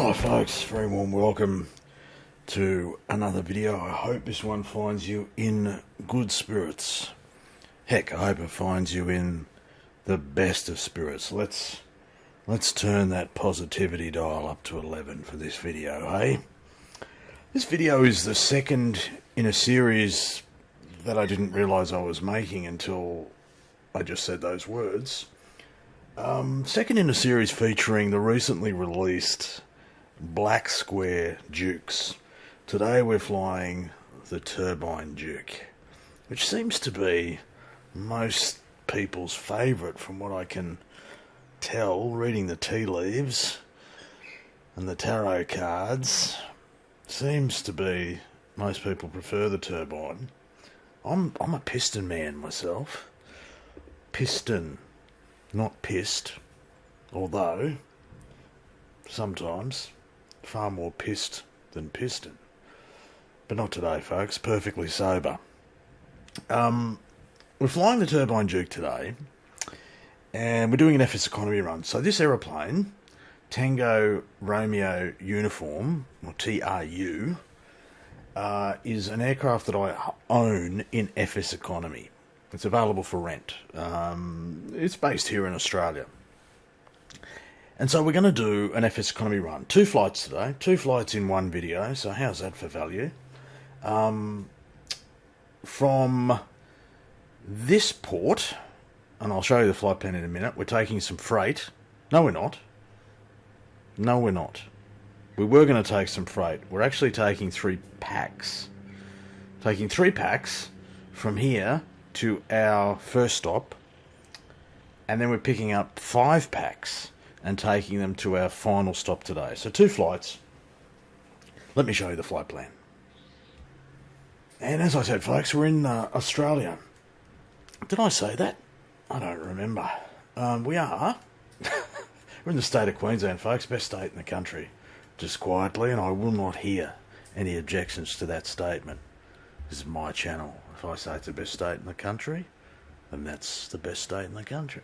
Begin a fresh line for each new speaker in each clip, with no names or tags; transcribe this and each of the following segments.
Hi folks, very warm welcome to another video. I hope this one finds you in good spirits. Heck, I hope it finds you in the best of spirits. Let's turn that positivity dial up to 11 for this video, hey? This video is the second in a series that I didn't realise I was making until I just said those words. Second in a series featuring the recently released Black Square Dukes. Today we're flying the Turbine Duke, which seems to be most people's favourite from what I can tell, reading the tea leaves and the tarot cards. Seems to be most people prefer the Turbine. I'm a piston man myself. Piston, not pissed, although sometimes far more pissed than piston. But not today, folks. Perfectly sober. We're flying the Turbine Duke today, and we're doing an FSEconomy run. So this aeroplane, Tango Romeo Uniform, or TRU, is an aircraft that I own in FSEconomy. It's available for rent. It's based here in Australia. And so we're going to do an FSEconomy run. 2 flights today. 2 flights in one video. So how's that for value? From this port, and I'll show you the flight plan in a minute, we're taking some freight. No, we're not. No, we're not. We were going to take some freight. We're actually taking 3 packs. Taking 3 packs from here to our first stop. And then we're picking up 5 packs and taking them to our final stop today. So 2 flights. Let me show you the flight plan. And as I said, folks, we're in Australia. Did I say that? I don't remember. We are. We're in the state of Queensland, folks. Best state in the country. Just quietly, and I will not hear any objections to that statement. This is my channel. If I say it's the best state in the country, then that's the best state in the country.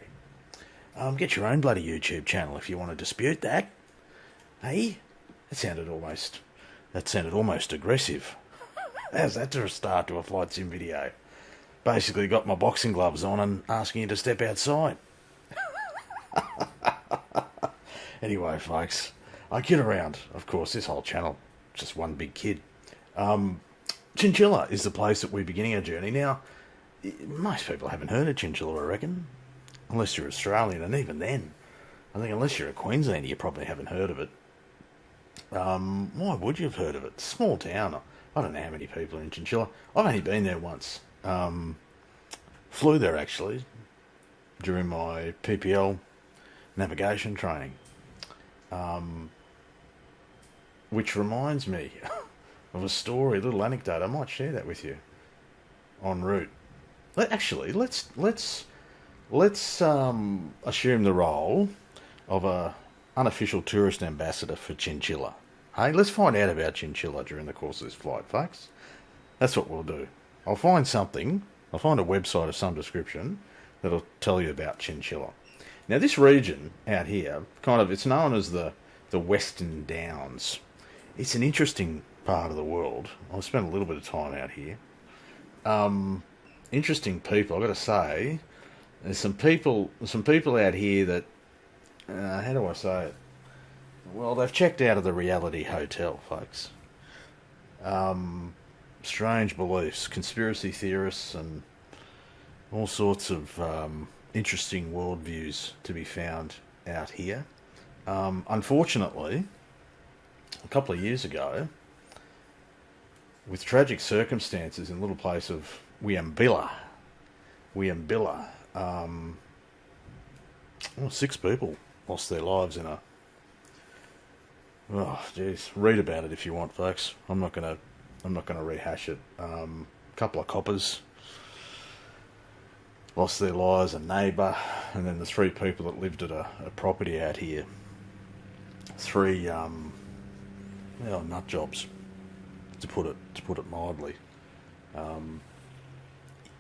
Get your own bloody YouTube channel if you want to dispute that. Hey, that sounded almost aggressive. How's that to a start to a flight sim video? Basically got my boxing gloves on and asking you to step outside. Anyway, folks, I kid around. Of course, this whole channel, just one big kid. Chinchilla is the place that we're beginning our journey. Now, most people haven't heard of Chinchilla, I reckon. Unless you're Australian, and even then, I think unless you're a Queenslander, you probably haven't heard of it. Why would you have heard of it? Small town. I don't know how many people are in Chinchilla. I've only been there once. Flew there, actually, during my PPL navigation training. Which reminds me of a story, a little anecdote. I might share that with you en route. Let's assume the role of a unofficial tourist ambassador for Chinchilla. Hey, let's find out about Chinchilla during the course of this flight, folks. That's what we'll do. I'll find something. I'll find a website of some description that'll tell you about Chinchilla. Now, this region out here, it's known as the Western Downs. It's an interesting part of the world. I've spent a little bit of time out here. Interesting people, I've got to say. There's some people out here that, how do I say it? Well, they've checked out of the reality hotel, folks. Strange beliefs, conspiracy theorists, and all sorts of interesting worldviews to be found out here. Unfortunately, a couple of years ago, with tragic circumstances in the little place of Wiambilla, 6 people lost their lives in a... Oh, jeez. Read about it if you want, folks. I'm not gonna rehash it. A couple of coppers lost their lives, a neighbour, and then the 3 people that lived at a property out here. 3 nut jobs, to put it mildly.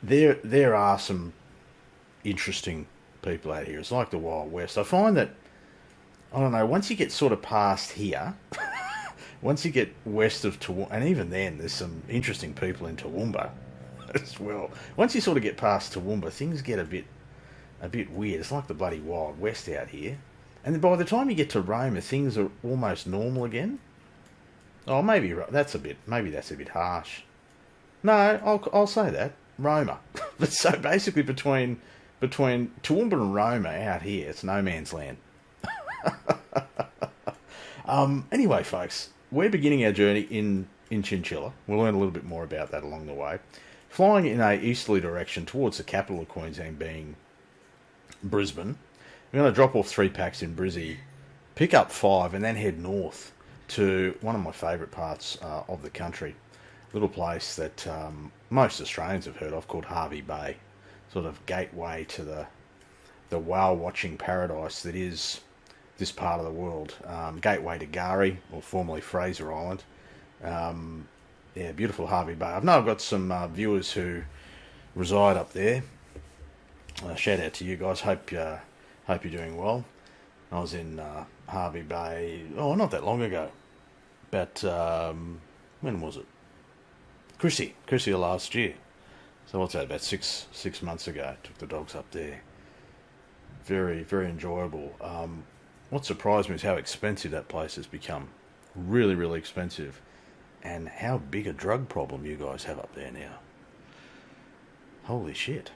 There are some interesting people out here. It's like the Wild West. I find that I don't know, once you get sort of past here, once you get west of Toowoomba, and even then there's some interesting people in Toowoomba as well. Once you sort of get past Toowoomba, things get a bit weird. It's like the bloody Wild West out here. And then by the time you get to Roma, things are almost normal again. Oh, maybe that's a bit harsh. No, I'll say that. Roma. But so basically between Toowoomba and Roma out here, it's no man's land. Anyway, folks, we're beginning our journey in Chinchilla. We'll learn a little bit more about that along the way. Flying in a easterly direction towards the capital of Queensland, being Brisbane. We're going to drop off 3 packs in Brizzy, pick up 5, and then head north to one of my favourite parts of the country. A little place that most Australians have heard of, called Harvey Bay. Sort of gateway to the whale-watching paradise that is this part of the world. Gateway to Gari, or formerly Fraser Island. Yeah, beautiful Harvey Bay. I know I've got some viewers who reside up there. Shout out to you guys. Hope you're doing well. I was in Harvey Bay, not that long ago. About, when was it? Chrissy last year. So what's that, about six months ago. Took the dogs up there. Very, very enjoyable. What surprised me is how expensive that place has become. Really, really expensive. And how big a drug problem you guys have up there now. Holy shit.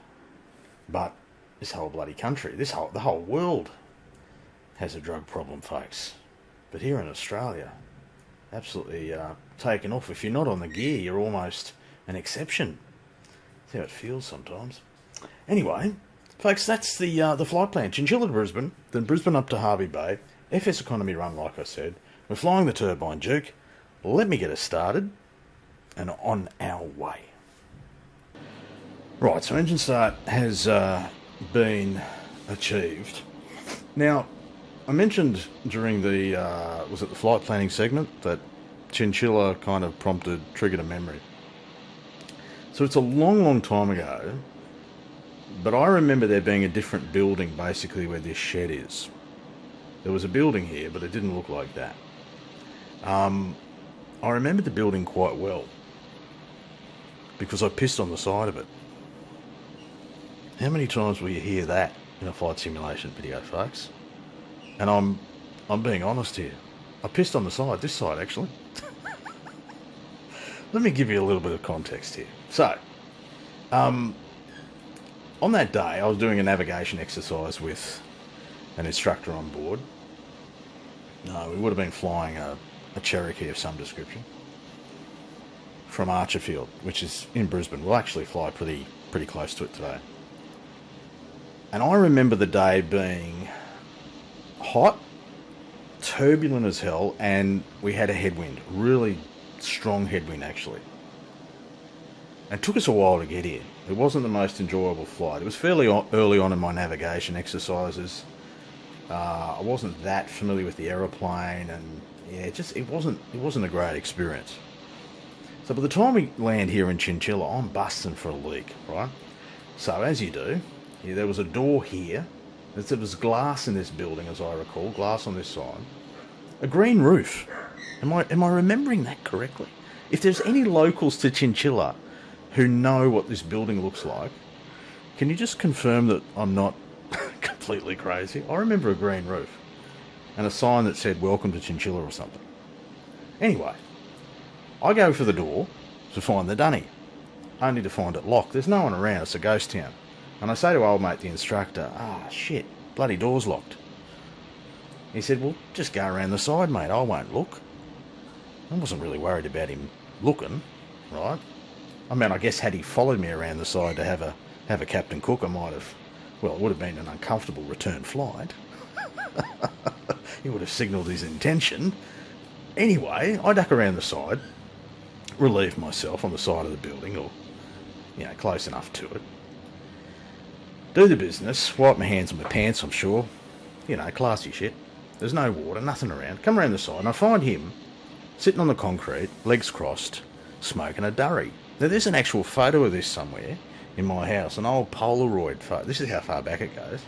But this whole bloody country, the whole world has a drug problem, folks. But here in Australia, absolutely taken off. If you're not on the gear, you're almost an exception. That's how it feels sometimes. Anyway, folks, that's the flight plan. Chinchilla to Brisbane, then Brisbane up to Harvey Bay. FSEconomy run, like I said. We're flying the Turbine Duke. Let me get us started and on our way. Right, so engine start has been achieved. Now, I mentioned during the flight planning segment that Chinchilla kind of triggered a memory. So it's a long, long time ago, but I remember there being a different building basically where this shed is. There was a building here, but it didn't look like that. I remember the building quite well because I pissed on the side of it. How many times will you hear that in a flight simulation video, folks? And I'm being honest here. I pissed on the side, this side actually. Let me give you a little bit of context here. So, on that day, I was doing a navigation exercise with an instructor on board. We would have been flying a Cherokee of some description from Archerfield, which is in Brisbane. We'll actually fly pretty close to it today. And I remember the day being hot, turbulent as hell, and we had a headwind, really strong headwind actually. And it took us a while to get here. It wasn't the most enjoyable flight. It was fairly early on in my navigation exercises. I wasn't that familiar with the aeroplane, and yeah, it wasn't a great experience. So by the time we land here in Chinchilla, I'm busting for a leak, right? So as you do, there was a door here. There was glass in this building, as I recall, glass on this side. A green roof. Am I remembering that correctly? If there's any locals to Chinchilla who know what this building looks like, can you just confirm that I'm not completely crazy? I remember a green roof and a sign that said "Welcome to Chinchilla" or something. Anyway, I go for the door to find the dunny, only to find it locked. There's no one around. It's a ghost town. And I say to old mate, the instructor, shit, bloody door's locked. He said, well, just go around the side, mate. I won't look. I wasn't really worried about him looking, right? I mean, I guess had he followed me around the side to have a Captain Cook, I might have, well, it would have been an uncomfortable return flight. He would have signalled his intention. Anyway, I duck around the side, relieve myself on the side of the building, or, close enough to it. Do the business, wipe my hands on my pants, I'm sure. Classy shit. There's no water, nothing around. Come around the side and I find him sitting on the concrete, legs crossed, smoking a durry. Now there's an actual photo of this somewhere in my house, an old Polaroid photo. This is how far back it goes.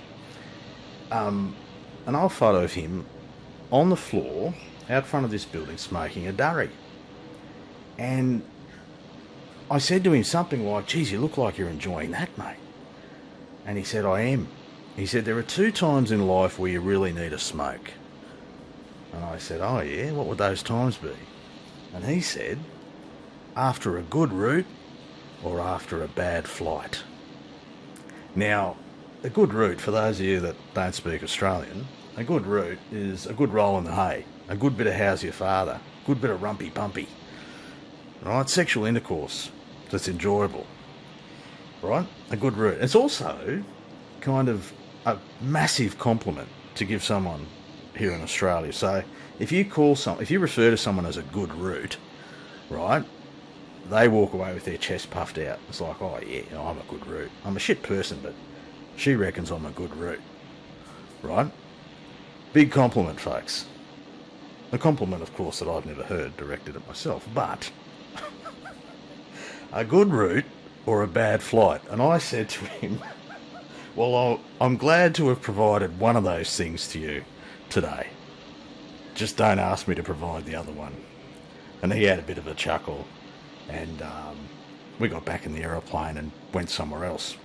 An old photo of him on the floor out front of this building smoking a durry. And I said to him something like, geez, you look like you're enjoying that, mate. And he said, I am. He said, there are 2 times in life where you really need a smoke. And I said, oh yeah, what would those times be? And he said, after a good route or after a bad flight. Now, a good route, for those of you that don't speak Australian, a good route is a good roll in the hay, a good bit of how's your father, a good bit of rumpy pumpy, right? Sexual intercourse that's enjoyable, right? A good route. It's also kind of a massive compliment to give someone here in Australia. So if you refer to someone as a good route, right, they walk away with their chest puffed out. It's like, oh yeah, I'm a good route. I'm a shit person, but she reckons I'm a good route, right? Big compliment, folks. A compliment, of course, that I've never heard directed at myself, but a good route or a bad flight. And I said to him, well, I'm glad to have provided one of those things to you today. Just don't ask me to provide the other one. And he had a bit of a chuckle, and we got back in the aeroplane and went somewhere else.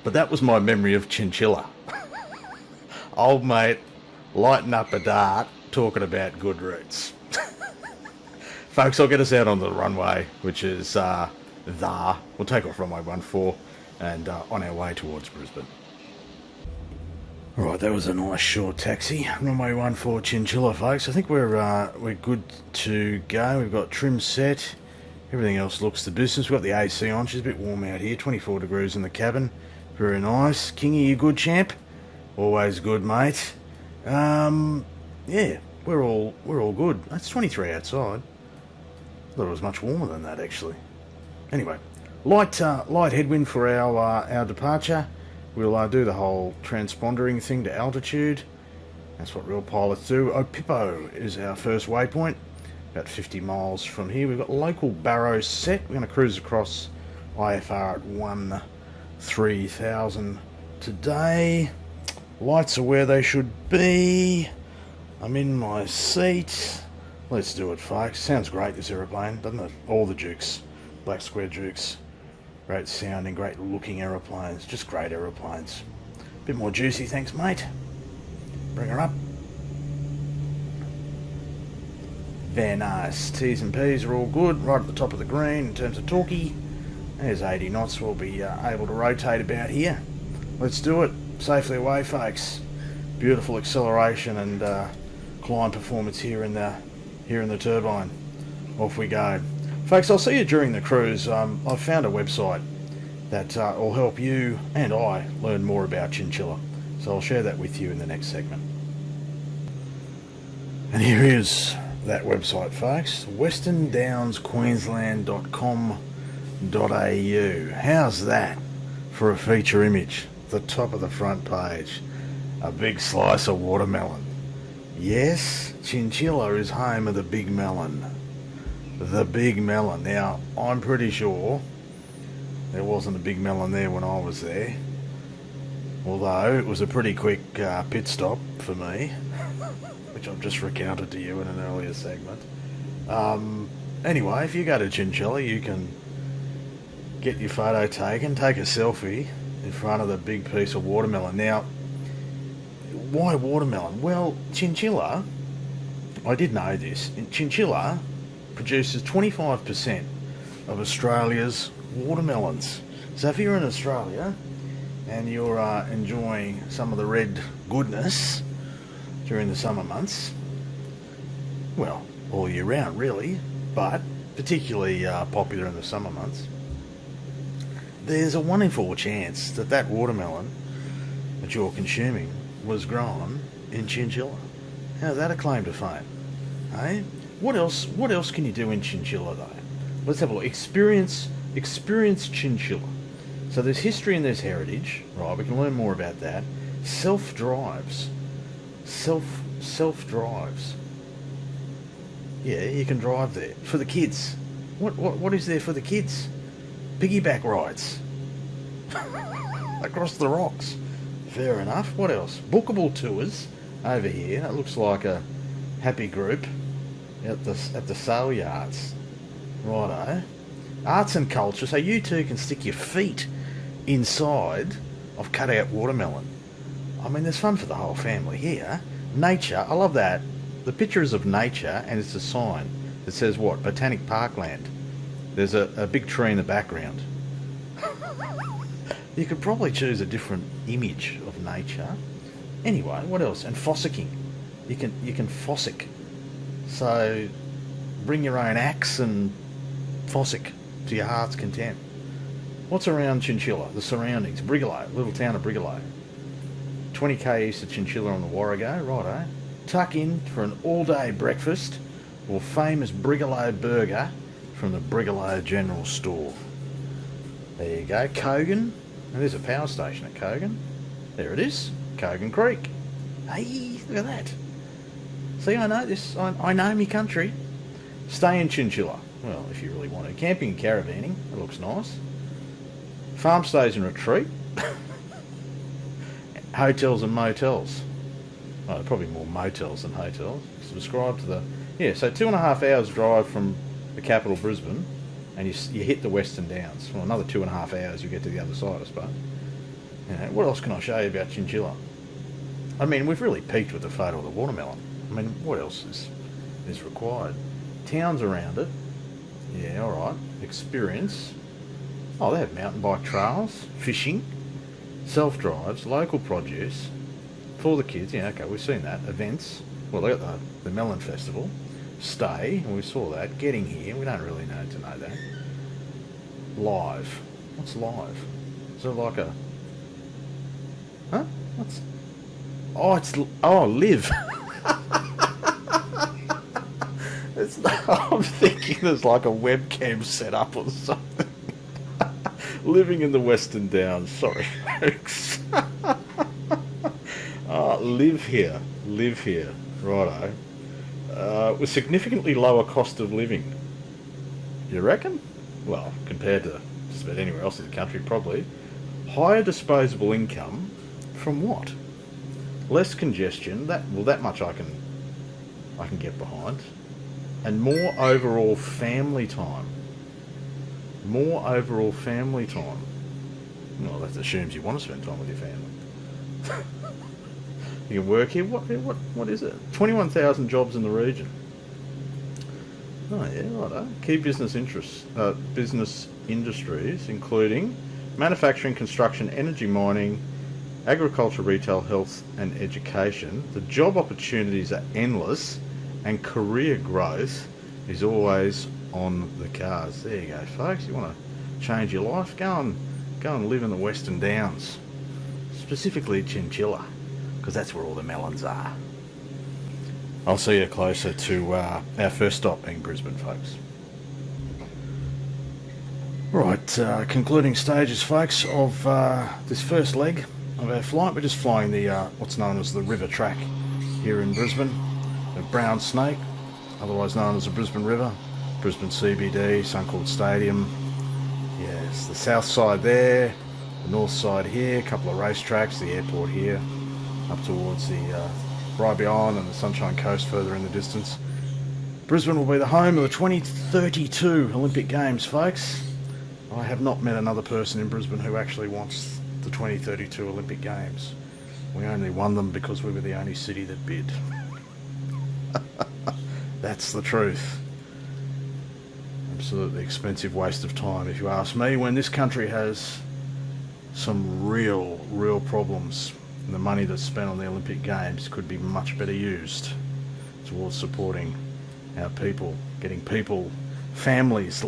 But that was my memory of Chinchilla. Old mate lighting up a dart, talking about good routes. Folks, I'll get us out on the runway, which is we'll take off runway 14 and on our way towards Brisbane. Alright, that was a nice short taxi. Runway 14 Chinchilla, folks. I think we're good to go. We've got trim set. Everything else looks the business. We've got the AC on. She's a bit warm out here. 24 degrees in the cabin. Very nice. Kingy, you good, champ? Always good, mate. Yeah, we're all good. That's 23 outside. I thought it was much warmer than that, actually. Anyway, light headwind for our departure. We'll do the whole transpondering thing to altitude. That's what real pilots do. Opippo is our first waypoint. About 50 miles from here. We've got local barrows set. We're going to cruise across IFR at 13,000 today. Lights are where they should be. I'm in my seat. Let's do it, folks. Sounds great, this aeroplane, doesn't it? All the Dukes. Black Square Dukes. Great sounding, great looking aeroplanes. Just great aeroplanes. Bit more juicy, thanks, mate. Bring her up. Very nice. T's and P's are all good. Right at the top of the green in terms of torquey. There's 80 knots. We'll be able to rotate about here. Let's do it. Safely away, folks. Beautiful acceleration and climb performance here in the turbine. Off we go. Folks, I'll see you during the cruise. I've found a website that will help you and I learn more about Chinchilla. So I'll share that with you in the next segment. And here is that website, folks. westerndownsqueensland.com.au. How's that for a feature image? The top of the front page. A big slice of watermelon. Yes, Chinchilla is home of the big melon. The big melon. Now, I'm pretty sure there wasn't a big melon there when I was there. Although it was a pretty quick pit stop for me, which I've just recounted to you in an earlier segment. Anyway, if you go to Chinchilla, you can get your photo taken, take a selfie in front of the big piece of watermelon. Now, why watermelon? Well, Chinchilla, I did know this, Chinchilla produces 25% of Australia's watermelons. So if you're in Australia and you're enjoying some of the red goodness during the summer months, well, all year round really, but particularly popular in the summer months, there's a 1 in 4 chance that that watermelon that you're consuming was grown in Chinchilla. How's that a claim to fame? Hey? What else can you do in Chinchilla though? Let's have a look. Experience Chinchilla. So there's history and there's heritage, right? We can learn more about that. Self-drives. Self-drives. Yeah, you can drive there. For the kids. What is there for the kids? Piggyback rides. Across the rocks. Fair enough. What else? Bookable tours. over here. It looks like a happy group at the sale yards. Righto. Arts and culture, so you two can stick your feet inside of cut-out watermelon. I mean, there's fun for the whole family here. Nature, I love that. The picture is of nature, and it's a sign that says what? Botanic Parkland. There's a big tree in the background. You could probably choose a different image of nature. Anyway, what else? And fossicking. You can fossick. So bring your own axe and fossick to your heart's content. What's around Chinchilla? The surroundings. Brigalow, little town of Brigalow. 20k east of Chinchilla on the Warrego, righto. Tuck in for an all-day breakfast or famous Brigalow burger from the Brigalow General Store. There you go, Kogan. And there's a power station at Kogan. There it is, Kogan Creek. Hey, look at that. See, I know this. I know me country. Stay in Chinchilla. Well, if you really want to. Camping and caravanning. That looks nice. Farm stays and retreat. Hotels and motels. Oh, probably more motels than hotels. Subscribe to the... Yeah, so 2.5 hours drive from the capital, Brisbane, and you hit the Western Downs. Well, another 2.5 hours you get to the other side, I suppose. You know, what else can I show you about Chinchilla? I mean, we've really peaked with the photo of the watermelon. I mean, what else is required? Towns around it. Yeah, alright. Experience. Oh, they have mountain bike trails, fishing, self-drives, local produce for the kids. Yeah, okay, we've seen that. Events. Well, they got the Melon Festival. Stay, and we saw that. Getting here, we don't really know to know that. Live. What's live? Is it like a... Huh? What's... Oh, it's... Oh, live. I'm thinking there's like a webcam set up or something. Living in the Western Downs. Sorry, folks. Live here. Live here. Righto. With significantly lower cost of living. You reckon? Well, compared to just about anywhere else in the country, probably. Higher disposable income from what? Less congestion. That much I can get behind. And more overall family time. More overall family time. Well, that assumes you want to spend time with your family. You can work here. What is it? 21,000 jobs in the region. Oh yeah, righto. Key business industries, including manufacturing, construction, energy, mining, agriculture, retail, health, and education. The job opportunities are endless, and career growth is always on the cards. There you go, folks. You want to change your life? Go and live in the Western Downs, specifically Chinchilla, because that's where all the melons are. I'll see you closer to our first stop being Brisbane, folks. Right, concluding stages, folks, of this first leg of our flight. We're just flying the what's known as the river track here in Brisbane. The Brown Snake, otherwise known as the Brisbane River, Brisbane CBD, Suncourt Stadium. Yes, the south side there, the north side here, a couple of racetracks, the airport here, up towards the Bribie Island and the Sunshine Coast further in the distance. Brisbane will be the home of the 2032 Olympic Games, folks. I have not met another person in Brisbane who actually wants the 2032 Olympic Games. We only won them because we were the only city that bid. That's the truth. Absolutely expensive waste of time, if you ask me, when this country has some real problems. And the money that's spent on the Olympic Games could be much better used towards supporting our people, getting people, families,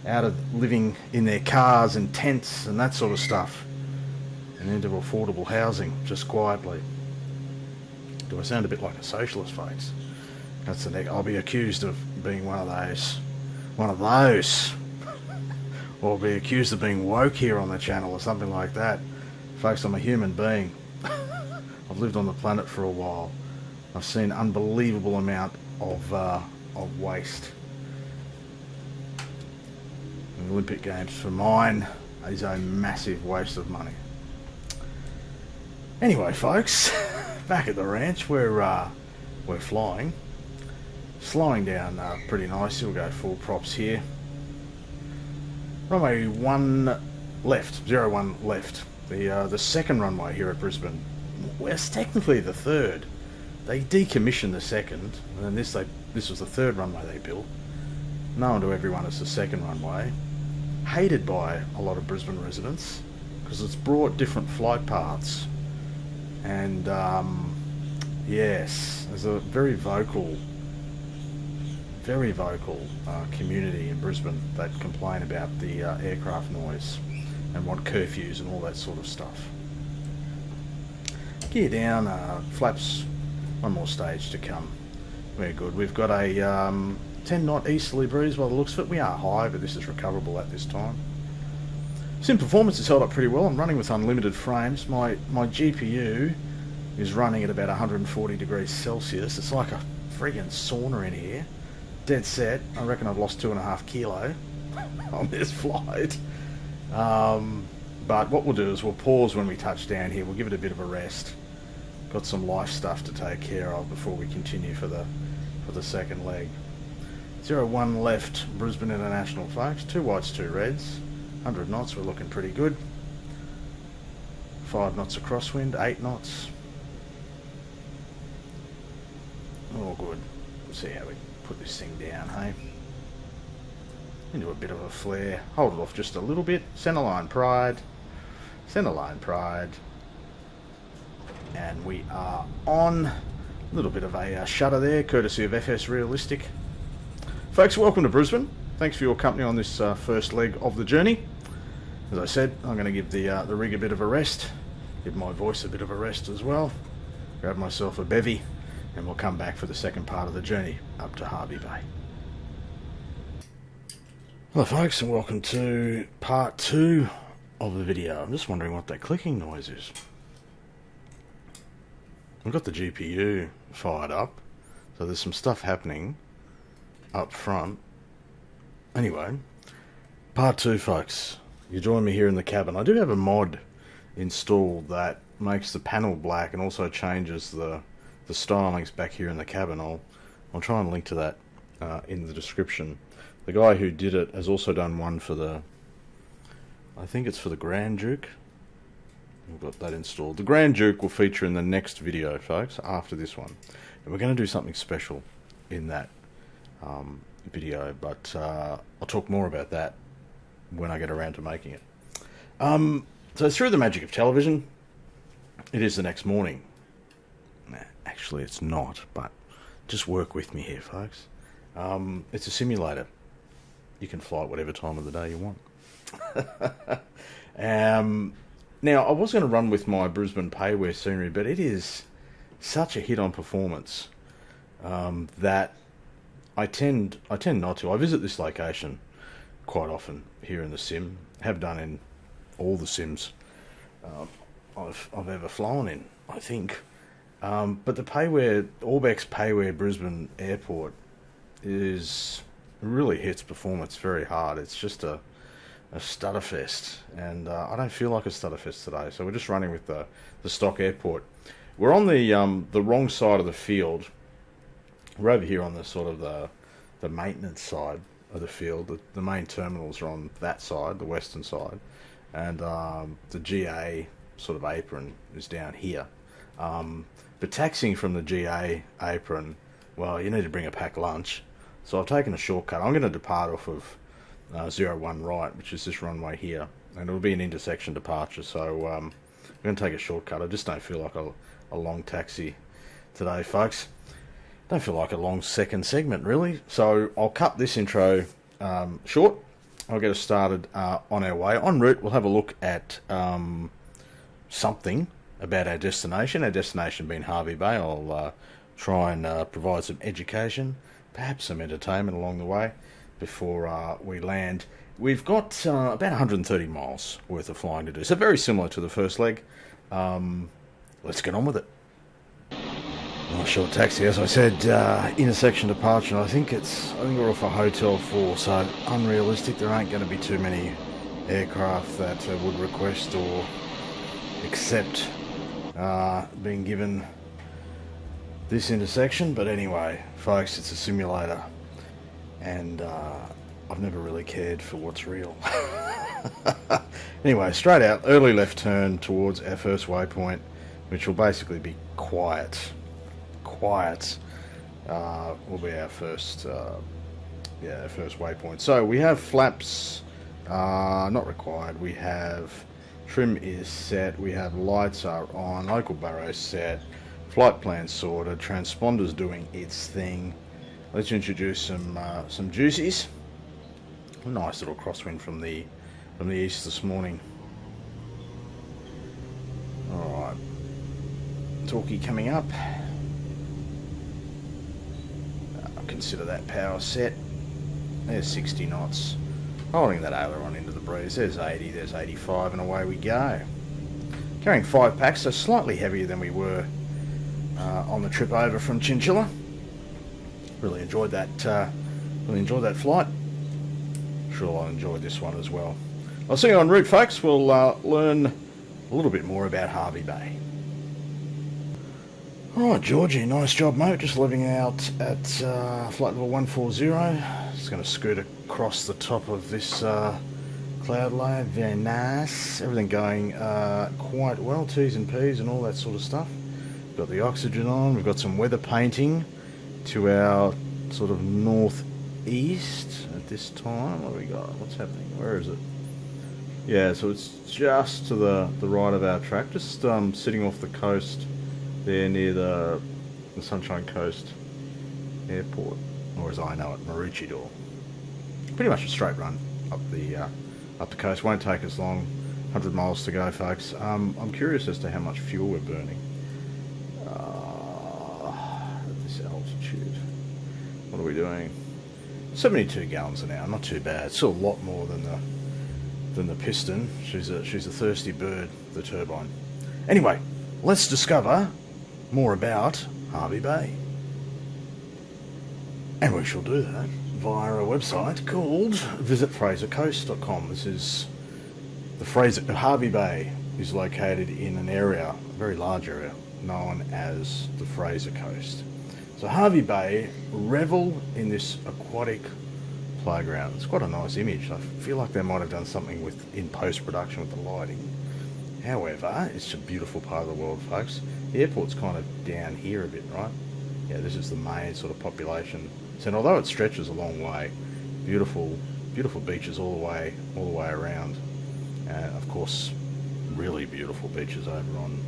out of living in their cars and tents and that sort of stuff, and into affordable housing, just quietly. Do I sound a bit like a socialist, folks? That's the next. I'll be accused of being one of those, or be accused of being woke here on the channel or something like that. Folks, I'm a human being. I've lived on the planet for a while. I've seen an unbelievable amount of waste. And the Olympic Games, for mine, is a massive waste of money. Anyway, folks, back at the ranch. We're flying, slowing down pretty nicely. We'll go full props here. Runway 1 left, 01 left. The second runway here at Brisbane. Well, it's technically the third. They decommissioned the second, and this was the third runway they built. Known to everyone as the second runway. Hated by a lot of Brisbane residents because it's brought different flight paths. And yes, there's a very vocal community in Brisbane that complain about the aircraft noise and want curfews and all that sort of stuff. Gear down, flaps, one more stage to come. We're good. We've got a 10 knot easterly breeze by the looks of it. We are high, but this is recoverable at this time. Sim performance has held up pretty well. I'm running with unlimited frames. My GPU is running at about 140 degrees Celsius. It's like a friggin' sauna in here. Dead set. I reckon I've lost 2.5 kilo on this flight. But what we'll do is we'll pause when we touch down here. We'll give it a bit of a rest. Got some life stuff to take care of before we continue for the second leg. 01 left, Brisbane International, folks. 2 whites, 2 reds. 100 knots, we're looking pretty good. 5 knots of crosswind, 8 knots. All good. Let's see how we put this thing down, hey? Into a bit of a flare. Hold it off just a little bit. Centerline pride. Centerline pride. And we are on. A little bit of a shutter there, courtesy of FS Realistic. Folks, welcome to Brisbane. Thanks for your company on this first leg of the journey. As I said, I'm going to give the rig a bit of a rest, give my voice a bit of a rest as well, grab myself a bevy, and we'll come back for the second part of the journey up to Harvey Bay. Hello folks, and welcome to part 2 of the video. I'm just wondering what that clicking noise is. I've got the GPU fired up, so there's some stuff happening up front. Anyway, part 2 folks. You join me here in the cabin. I do have a mod installed that makes the panel black and also changes the stylings back here in the cabin. I'll try and link to that in the description. The guy who did it has also done one for I think it's for the Grand Duke. We've got that installed. The Grand Duke will feature in the next video, folks, after this one. And we're going to do something special in that video, but I'll talk more about that when I get around to making it. So through the magic of television, it is the next morning. Actually, it's not, but just work with me here, folks. It's a simulator. You can fly it whatever time of the day you want. Now, I was going to run with my Brisbane payware scenery, but it is such a hit on performance that I tend not to. I visit this location quite often here in the sim. Have done in all the sims I've ever flown in, I think. But the payware, Orbex Payware Brisbane Airport really hits performance very hard. It's just a stutterfest, and I don't feel like a stutterfest today. So we're just running with the stock airport. We're on the wrong side of the field. We're over here on the sort of the maintenance side of the field. The main terminals are on that side, the western side, and the GA sort of apron is down here. But taxiing from the GA apron, well, you need to bring a packed lunch. So I've taken a shortcut. I'm going to depart off of 01 right, which is this runway here, and it'll be an intersection departure. So I'm going to take a shortcut. I just don't feel like a long taxi today, folks. Don't feel like a long second segment, really. So I'll cut this intro short. I'll get us started on our way. En route, we'll have a look at something about our destination. Our destination being Harvey Bay. I'll try and provide some education, perhaps some entertainment along the way before we land. We've got about 130 miles worth of flying to do. So very similar to the first leg. Let's get on with it. Nice short taxi, as I said, intersection departure. I think we're off a Hotel 4, so unrealistic. There aren't going to be too many aircraft that would request or accept being given this intersection. But anyway, folks, it's a simulator, and I've never really cared for what's real. Anyway, straight out, early left turn towards our first waypoint, which will basically be quiet. Will be our first waypoint. So we have flaps not required. We have trim is set. We have lights are on. Local barrow set. Flight plan sorted. Transponders doing its thing. Let's introduce some juicies. A nice little crosswind from the east this morning. All right, talkie coming up. Consider that power set. There's 60 knots. Holding that aileron into the breeze. There's 80, there's 85, and away we go. Carrying 5 packs, so slightly heavier than we were on the trip over from Chinchilla. Really enjoyed that flight. Sure, I'll enjoy this one as well. I'll see you en route, folks. We'll learn a little bit more about Harvey Bay. Alright, Georgie, nice job, mate. Just leaving out at flight level 140. Just going to scoot across the top of this cloud layer. Very nice. Everything going quite well. T's and P's and all that sort of stuff. Got the oxygen on. We've got some weather painting to our sort of northeast at this time. What have we got? What's happening? Where is it? Yeah, so it's just to the right of our track. Just sitting off the coast there near the Sunshine Coast Airport, or as I know it, Maroochydore. Pretty much a straight run up the coast. Won't take us long. 100 miles to go, folks. I'm curious as to how much fuel we're burning at this altitude. What are we doing? 72 gallons an hour. Not too bad. Still a lot more than the piston. She's a thirsty bird, the turbine. Anyway, let's discover more about Harvey Bay. And we shall do that via a website called visitfrasercoast.com. This is Harvey Bay is located in an area, a very large area, known as the Fraser Coast. So Harvey Bay, revel in this aquatic playground. It's quite a nice image. I feel like they might have done something in post-production with the lighting. However, it's a beautiful part of the world, folks. The airport's kind of down here a bit, right? Yeah, this is the main sort of population. So, and although it stretches a long way, beautiful beaches all the way around. Of course, really beautiful beaches over on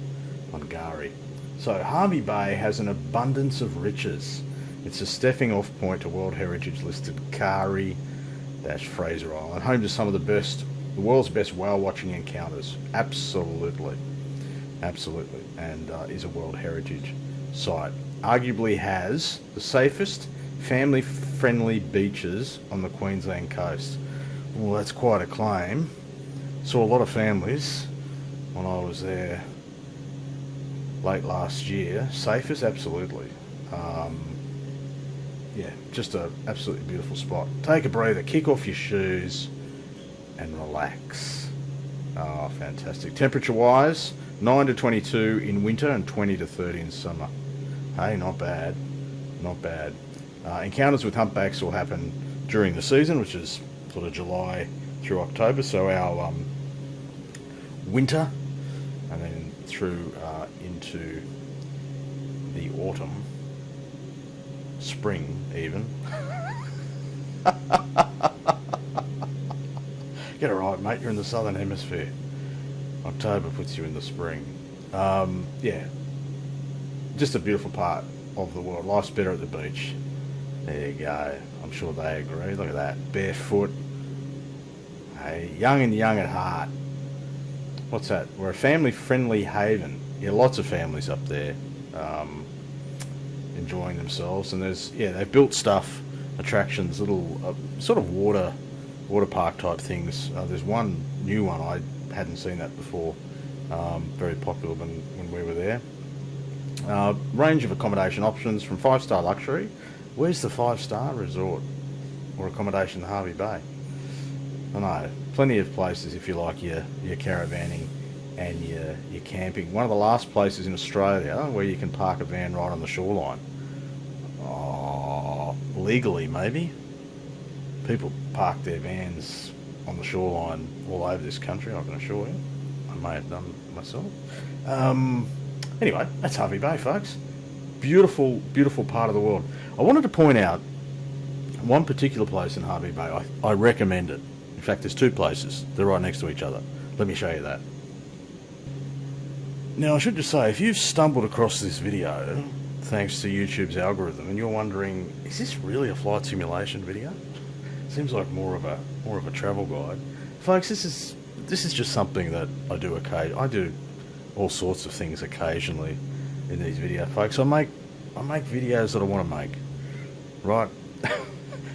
Gari. So Harvey Bay has an abundance of riches. It's a stepping off point to World Heritage listed Kari-Fraser Island, home to some of the world's best whale watching encounters. Absolutely, and is a World Heritage site. Arguably has the safest, family-friendly beaches on the Queensland coast. Well, that's quite a claim. Saw a lot of families when I was there late last year. Safest, absolutely. Yeah, just a absolutely beautiful spot. Take a breather, kick off your shoes, and relax. Oh, fantastic. Temperature-wise, 9 to 22 in winter and 20 to 30 in summer. Hey, not bad. Not bad. Encounters with humpbacks will happen during the season, which is sort of July through October. So our winter, and then through into the autumn, spring even. Get it right, mate. You're in the southern hemisphere. October puts you in the spring. Yeah, just a beautiful part of the world. Life's better at the beach. There you go. I'm sure they agree. Look at that. Barefoot. Hey, young at heart. What's that? We're a family-friendly haven. Yeah, lots of families up there enjoying themselves. And they've built stuff, attractions, little sort of water park type things. There's one new one. I hadn't seen that before. Very popular when we were there. Range of accommodation options from 5-star luxury. Where's the 5-star resort or accommodation in Harvey Bay? I know, plenty of places if you like your caravanning and you're camping. One of the last places in Australia where you can park a van right on the shoreline. Oh, legally maybe. People park their vans on the shoreline all over this country, I can assure you. I may have done myself. Anyway, that's Harvey Bay, folks. Beautiful, beautiful part of the world. I wanted to point out one particular place in Harvey Bay. I recommend it. In fact, there's two places. They're right next to each other. Let me show you that. Now, I should just say, if you've stumbled across this video thanks to YouTube's algorithm and you're wondering, is this really a flight simulation video? Seems like more of a travel guide. Folks, this is just something that I do occasionally. I do all sorts of things occasionally in these videos, folks. I make videos that I want to make, right?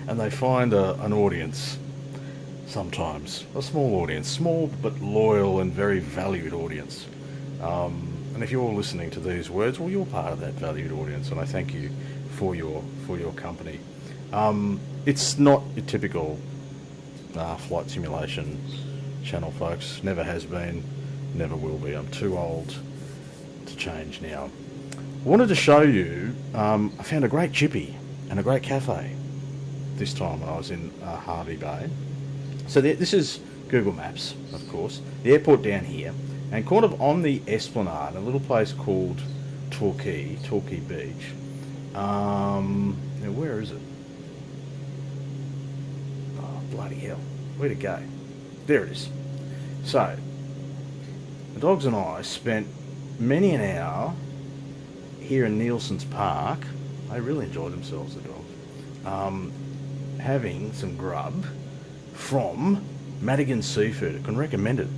And they find an audience sometimes, a small audience, small but loyal and very valued audience. And if you're listening to these words, well, you're part of that valued audience, and I thank you for your company. It's not your typical flight simulation channel, folks. Never has been, never will be. I'm too old to change now. I wanted to show you, I found a great chippy and a great cafe this time when I was in Harvey Bay. So this is Google Maps, of course. The airport down here, and kind of on the Esplanade, a little place called Torquay Beach. Now where is it? Oh, bloody hell. Where'd it go? There it is. So, the dogs and I spent many an hour here in Nielsen's Park. They really enjoyed themselves, the dogs. Having some grub from Madigan's Seafood. I can recommend it.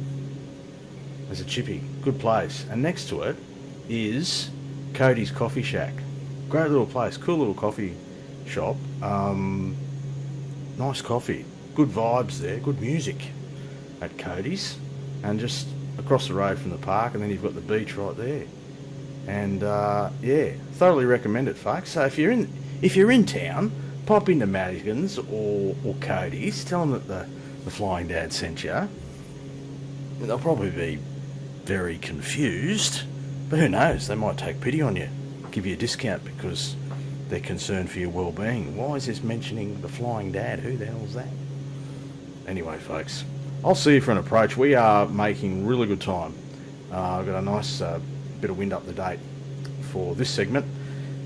There's a chippy, good place, and next to it is Cody's Coffee Shack. Great little place, cool little coffee shop. Nice coffee, good vibes there, good music at Cody's, and just across the road from the park, and then you've got the beach right there. And yeah, thoroughly recommend it, folks. So if you're in town, pop into Madigan's or Cody's, tell them that the Flying Dad sent you. They'll probably be very confused, but who knows, they might take pity on you, give you a discount because they're concerned for your well-being. Why is this mentioning the Flying Dad? Who the hell is that? Anyway, folks, I'll see you for an approach. We are making really good time. I've got a nice bit of wind up the date for this segment.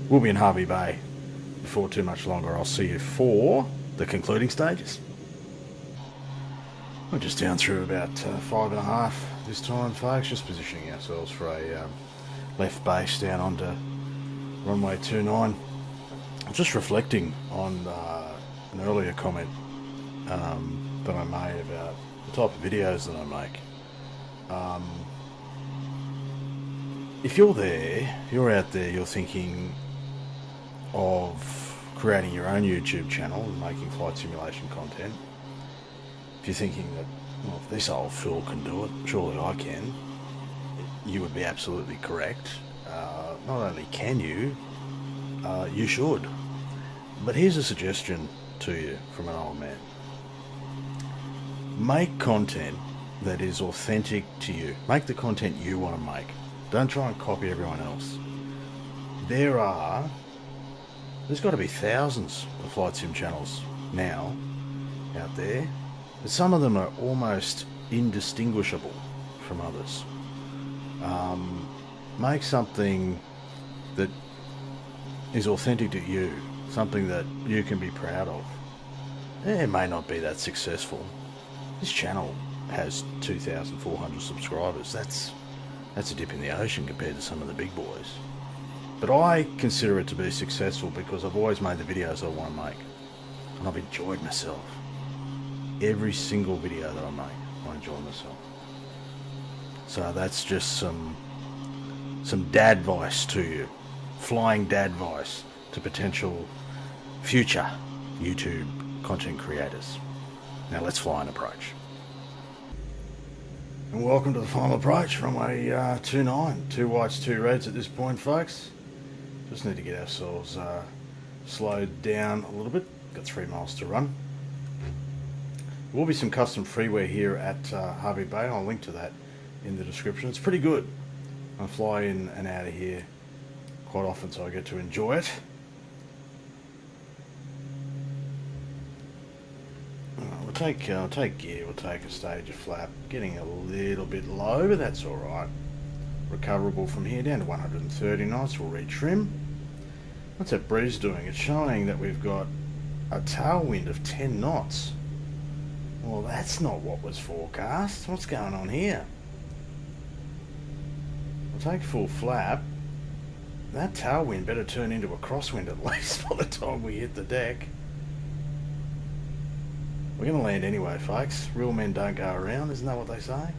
We'll be in Harvey Bay before too much longer. I'll see you for the concluding stages. We're just down through about 5.5 this time, folks, just positioning ourselves for a left base down onto runway 29. I'm just reflecting on an earlier comment that I made about the type of videos that I make. If you're there, if you're out there, you're thinking of creating your own YouTube channel and making flight simulation content, if you're thinking that, well, if this old fool can do it, surely I can, you would be absolutely correct. Not only can you, you should. But here's a suggestion to you from an old man. Make content that is authentic to you. Make the content you want to make. Don't try and copy everyone else. There's got to be thousands of flight sim channels now out there, but some of them are almost indistinguishable from others. Make something that is authentic to you, something that you can be proud of. It may not be that successful. This channel has 2,400 subscribers. That's a dip in the ocean compared to some of the big boys. But I consider it to be successful because I've always made the videos I want to make. And I've enjoyed myself. Every single video that I make, I enjoy myself. So that's just some dadvice to you. Flying dadvice to potential future YouTube content creators. Now let's fly an approach. And welcome to the final approach, runway 29. 2 whites, 2 reds at this point, folks. Just need to get ourselves slowed down a little bit. Got 3 miles to run. There will be some custom freeware here at Harvey Bay. I'll link to that in the description. It's pretty good. I fly in and out of here quite often, so I get to enjoy it. We'll take gear, we'll take a stage of flap. Getting a little bit low, but that's alright. Recoverable from here down to 130 knots. We'll retrim. What's that breeze doing? It's showing that we've got a tailwind of 10 knots. Well, that's not what was forecast. What's going on here? We'll take full flap. That tailwind better turn into a crosswind at least by the time we hit the deck. We're going to land anyway, folks. Real men don't go around, isn't that what they say?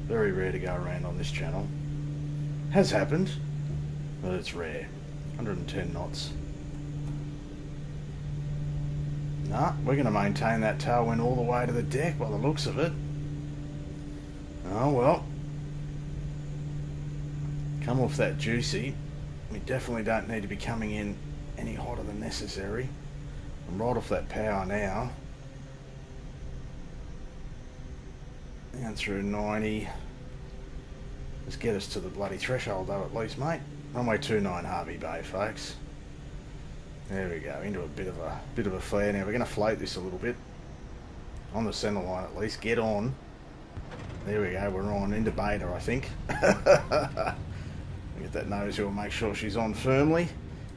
Very rare to go around on this channel. Has happened, but it's rare. 110 knots. Nah, we're going to maintain that tailwind all the way to the deck by the looks of it. Oh well. Come off that juicy. We definitely don't need to be coming in any hotter than necessary. I'm right off that power now. Down through 90. Let's get us to the bloody threshold though at least, mate. Runway 29 Harvey Bay, folks. There we go, into a bit of a flare now. We're going to float this a little bit. On the centre line at least. Get on. There we go, we're on into beta, I think. Get that nose here, make sure she's on firmly.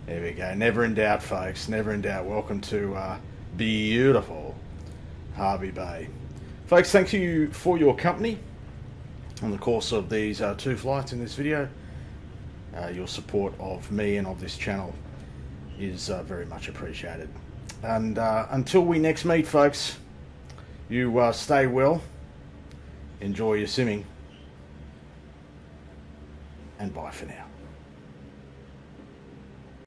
There we go. Never in doubt, folks. Never in doubt. Welcome to beautiful Harvey Bay. Folks, thank you for your company on the course of these 2 flights in this video. Your support of me and of this channel is very much appreciated. And until we next meet, folks, you stay well, enjoy your simming, and bye for now.